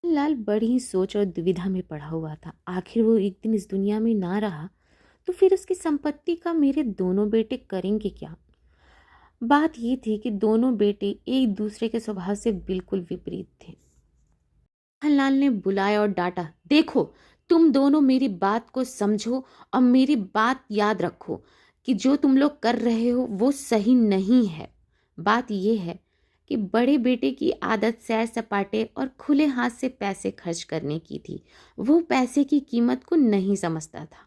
लाल बड़ी ही सोच और दुविधा में पड़ा हुआ था। आखिर वो एक दिन इस दुनिया में ना रहा तो फिर उसकी संपत्ति का मेरे दोनों बेटे करेंगे क्या। बात ये थी कि दोनों बेटे एक दूसरे के स्वभाव से बिल्कुल विपरीत थे। मोहनलाल ने बुलाया और डांटा, देखो तुम दोनों मेरी बात को समझो और मेरी बात याद रखो कि जो तुम लोग कर रहे हो वो सही नहीं है। बात यह है कि बड़े बेटे की आदत सैर सपाटे और खुले हाथ से पैसे खर्च करने की थी। वो पैसे की कीमत को नहीं समझता था।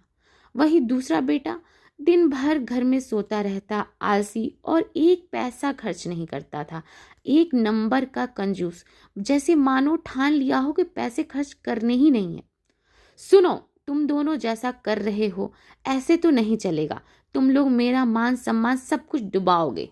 वही दूसरा बेटा दिन भर घर में सोता रहता, आलसी और एक पैसा खर्च नहीं करता था। एक नंबर का कंजूस, जैसे मानो ठान लिया हो कि पैसे खर्च करने ही नहीं है। सुनो, तुम दोनों जैसा कर रहे हो ऐसे तो नहीं चलेगा। तुम लोग मेरा मान सम्मान सब कुछ डुबाओगे।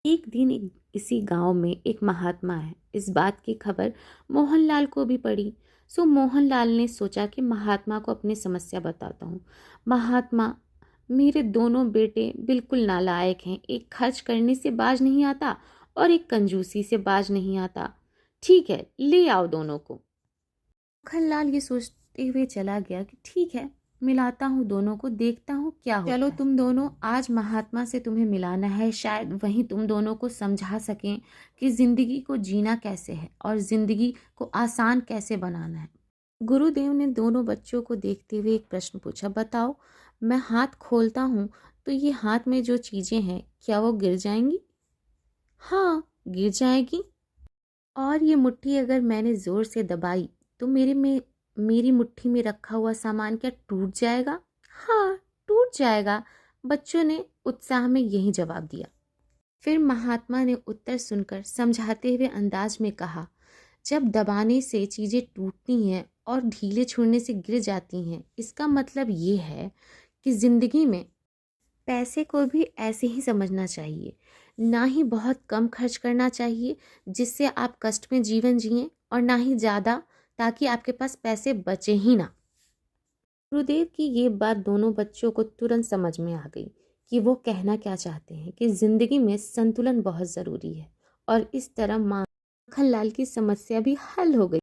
एक दिन इसी गांव में एक महात्मा है। इस बात की खबर मोहनलाल को भी पड़ी। सो मोहनलाल ने सोचा कि महात्मा को अपनी समस्या बताता हूँ। महात्मा, मेरे दोनों बेटे बिल्कुल नालायक हैं। एक खर्च करने से बाज नहीं आता और एक कंजूसी से बाज नहीं आता। ठीक है, ले आओ दोनों को। मोहनलाल ये सोचते हुए चला गया कि ठीक है, मिलाता हूँ दोनों को, देखता हूँ क्या होता है। चलो तुम दोनों, आज महात्मा से तुम्हें मिलाना है। शायद वहीं तुम दोनों को समझा सकें कि जिंदगी को जीना कैसे है और जिंदगी को आसान कैसे बनाना है। गुरुदेव ने दोनों बच्चों को देखते हुए एक प्रश्न पूछा, बताओ, मैं हाथ खोलता हूँ तो ये हाथ में जो चीजें हैं क्या वो गिर जाएंगी? हाँ, गिर जाएगी। और ये मुट्ठी अगर मैंने जोर से दबाई तो मेरी मुट्ठी में रखा हुआ सामान क्या टूट जाएगा? हाँ, टूट जाएगा। बच्चों ने उत्साह में यही जवाब दिया। फिर महात्मा ने उत्तर सुनकर समझाते हुए अंदाज में कहा, जब दबाने से चीजें टूटती हैं और ढीले छोड़ने से गिर जाती हैं, इसका मतलब ये है कि जिंदगी में पैसे को भी ऐसे ही समझना चाहिए। ना ही बहुत कम खर्च करना चाहिए जिससे आप कष्ट में जीवन जिएं, और ना ही ज़्यादा ताकि आपके पास पैसे बचे ही ना। गुरुदेव की ये बात दोनों बच्चों को तुरंत समझ में आ गई कि वो कहना क्या चाहते हैं, कि जिंदगी में संतुलन बहुत ज़रूरी है। और इस तरह माखनलाल की समस्या भी हल हो गई।